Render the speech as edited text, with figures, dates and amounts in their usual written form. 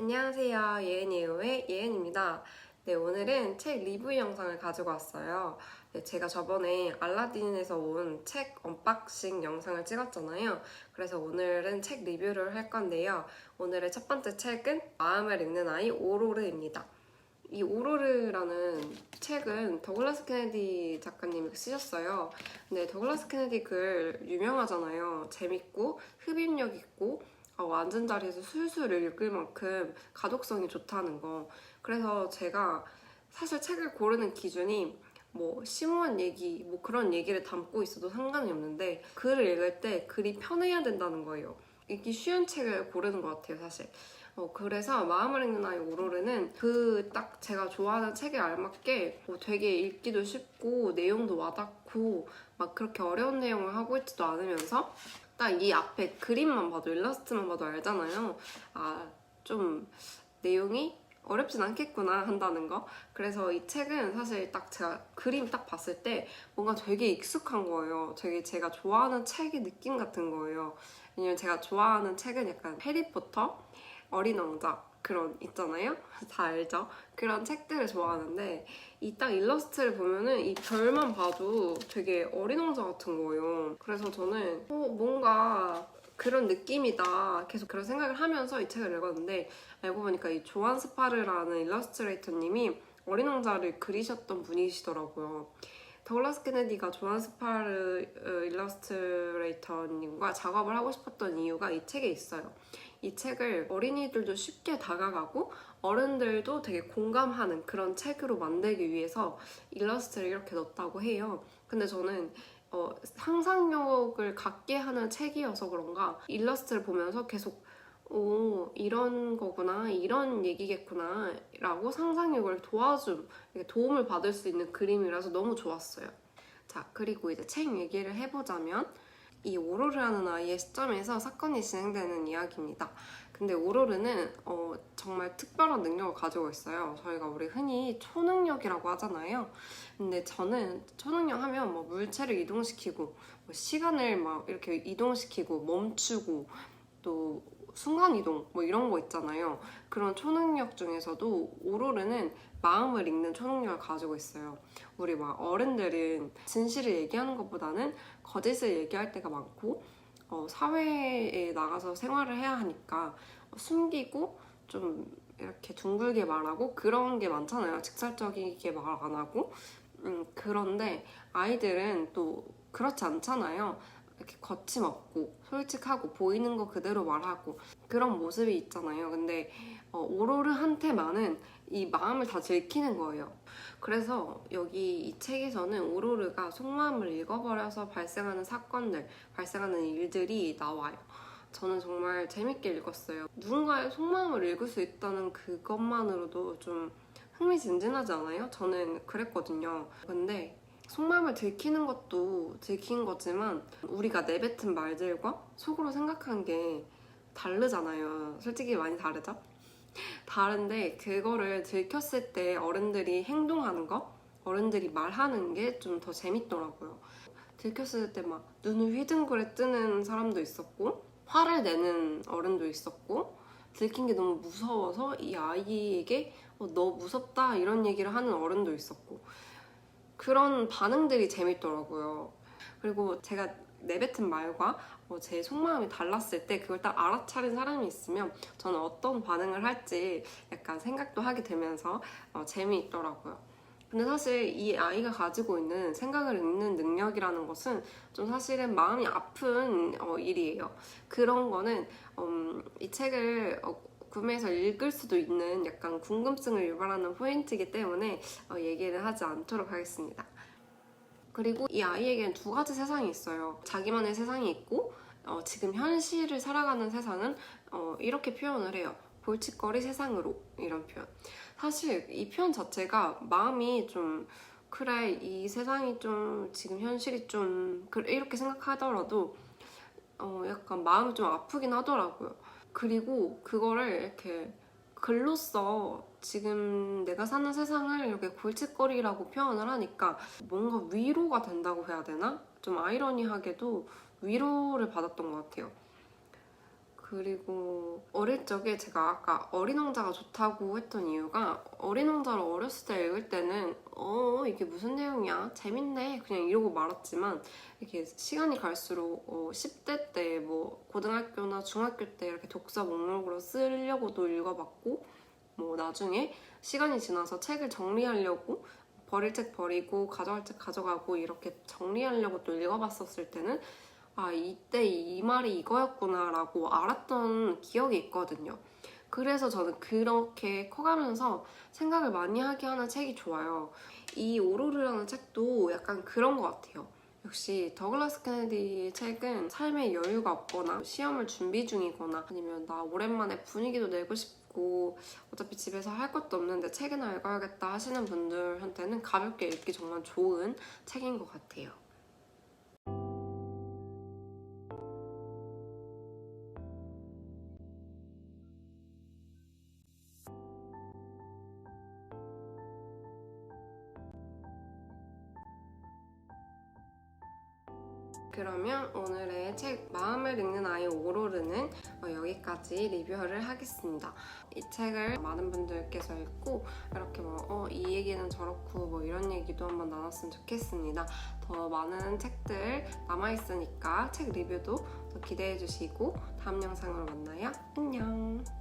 안녕하세요. 예은이의 예은입니다. 네, 오늘은 책 리뷰 영상을 가지고 왔어요. 네, 제가 저번에 알라딘에서 온 책 언박싱 영상을 찍었잖아요. 그래서 오늘은 책 리뷰를 할 건데요. 오늘의 첫 번째 책은 마음을 읽는 아이 오로르입니다. 이 오로르라는 책은 더글라스 케네디 작가님이 쓰셨어요. 근데 더글라스 케네디 글 유명하잖아요. 재밌고 흡입력 있고 앉은 자리에서 술술 읽을 만큼 가독성이 좋다는 거. 그래서 제가 사실 책을 고르는 기준이 뭐 심오한 얘기, 뭐 그런 얘기를 담고 있어도 상관이 없는데 글을 읽을 때 글이 편해야 된다는 거예요. 읽기 쉬운 책을 고르는 것 같아요, 사실. 그래서 마음을 읽는 아이 오로르는 그 딱 제가 좋아하는 책에 알맞게 되게 읽기도 쉽고 내용도 와닿고 막 그렇게 어려운 내용을 하고 있지도 않으면서 딱 이 앞에 그림만 봐도 일러스트만 봐도 알잖아요. 좀 내용이 어렵진 않겠구나 한다는 거. 그래서 이 책은 사실 딱 제가 그림 딱 봤을 때 뭔가 되게 익숙한 거예요. 되게 제가 좋아하는 책의 느낌 같은 거예요. 왜냐면 제가 좋아하는 책은 약간 해리포터, 어린 왕자 그런 있잖아요. 다 알죠? 그런 책들을 좋아하는데 이 딱 일러스트를 보면은 이 별만 봐도 되게 어린 왕자 같은 거예요. 그래서 저는 뭔가 그런 느낌이다 계속 그런 생각을 하면서 이 책을 읽었는데 알고 보니까 이 조한 스파르라는 일러스트레이터님이 어린 왕자를 그리셨던 분이시더라고요. 더글라스 케네디가 조한 스파르 일러스트레이터님과 작업을 하고 싶었던 이유가 이 책에 있어요. 이 책을 어린이들도 쉽게 다가가고 어른들도 되게 공감하는 그런 책으로 만들기 위해서 일러스트를 이렇게 넣었다고 해요. 근데 저는 상상력을 갖게 하는 책이어서 그런가 일러스트를 보면서 계속 이런 거구나, 이런 얘기겠구나 라고 상상력을 도움을 받을 수 있는 그림이라서 너무 좋았어요. 자, 그리고 이제 책 얘기를 해보자면 이 오로르라는 아이의 시점에서 사건이 진행되는 이야기입니다. 근데 오로르는 정말 특별한 능력을 가지고 있어요. 우리 흔히 초능력이라고 하잖아요. 근데 저는 초능력 하면 뭐 물체를 이동시키고 뭐 시간을 막 이렇게 이동시키고 멈추고 또 순간이동 뭐 이런 거 있잖아요. 그런 초능력 중에서도 오로르는 마음을 읽는 초능력을 가지고 있어요. 우리 막 어른들은 진실을 얘기하는 것보다는 거짓을 얘기할 때가 많고 사회에 나가서 생활을 해야 하니까 숨기고 좀 이렇게 둥글게 말하고 그런 게 많잖아요. 직설적이게 말 안 하고 그런데 아이들은 또 그렇지 않잖아요. 이렇게 거침없고 솔직하고 보이는 거 그대로 말하고 그런 모습이 있잖아요. 근데 오로르한테만은 이 마음을 다 들키는 거예요. 그래서 여기 이 책에서는 오로르가 속마음을 읽어버려서 발생하는 사건들, 발생하는 일들이 나와요. 저는 정말 재밌게 읽었어요. 누군가의 속마음을 읽을 수 있다는 그것만으로도 좀 흥미진진하지 않아요? 저는 그랬거든요. 근데 속마음을 들키는 것도 들킨 거지만 우리가 내뱉은 말들과 속으로 생각한 게 다르잖아요. 솔직히 많이 다르죠? 다른데 그거를 들켰을 때 어른들이 행동하는 거, 어른들이 말하는 게 좀 더 재밌더라고요. 들켰을 때 막 눈을 휘둥그레 뜨는 사람도 있었고 화를 내는 어른도 있었고 들킨 게 너무 무서워서 이 아이에게 너 무섭다 이런 얘기를 하는 어른도 있었고 그런 반응들이 재밌더라고요. 그리고 제가 내뱉은 말과 제 속마음이 달랐을 때 그걸 딱 알아차린 사람이 있으면 저는 어떤 반응을 할지 약간 생각도 하게 되면서 재미있더라고요. 근데 사실 이 아이가 가지고 있는 생각을 읽는 능력이라는 것은 좀 사실은 마음이 아픈 일이에요. 그런 거는 이 책을 구매해서 읽을 수도 있는 약간 궁금증을 유발하는 포인트이기 때문에 얘기를 하지 않도록 하겠습니다. 그리고 이 아이에겐 두 가지 세상이 있어요. 자기만의 세상이 있고 지금 현실을 살아가는 세상은 이렇게 표현을 해요. 골칫거리 세상으로 이런 표현. 사실 이 표현 자체가 마음이 좀 그래 이 세상이 좀 지금 현실이 좀 이렇게 생각하더라도 약간 마음이 좀 아프긴 하더라고요. 그리고 그거를 이렇게 글로써 지금 내가 사는 세상을 이렇게 골칫거리라고 표현을 하니까 뭔가 위로가 된다고 해야 되나? 좀 아이러니하게도 위로를 받았던 것 같아요. 그리고 어릴 적에 제가 아까 어린 왕자가 좋다고 했던 이유가 어린 왕자를 어렸을 때 읽을 때는 이게 무슨 내용이야? 재밌네. 그냥 이러고 말았지만 이렇게 시간이 갈수록 10대 때 뭐 고등학교나 중학교 때 이렇게 독서 목록으로 쓰려고도 읽어봤고 뭐 나중에 시간이 지나서 책을 정리하려고 버릴 책 버리고 가져갈 책 가져가고 이렇게 정리하려고 또 읽어봤었을 때는 아, 이때 이 말이 이거였구나 라고 알았던 기억이 있거든요. 그래서 저는 그렇게 커가면서 생각을 많이 하게 하는 책이 좋아요. 이 오로르라는 책도 약간 그런 것 같아요. 역시 더글라스 케네디의 책은 삶에 여유가 없거나 시험을 준비 중이거나 아니면 나 오랜만에 분위기도 내고 싶고 어차피 집에서 할 것도 없는데 책이나 읽어야겠다 하시는 분들한테는 가볍게 읽기 정말 좋은 책인 것 같아요. 그러면 오늘의 책 마음을 읽는 아이 오로르는 여기까지 리뷰를 하겠습니다. 이 책을 많은 분들께서 읽고 이렇게 이 얘기는 저렇고 뭐 이런 얘기도 한번 나눴으면 좋겠습니다. 더 많은 책들 남아있으니까 책 리뷰도 더 기대해주시고 다음 영상으로 만나요. 안녕!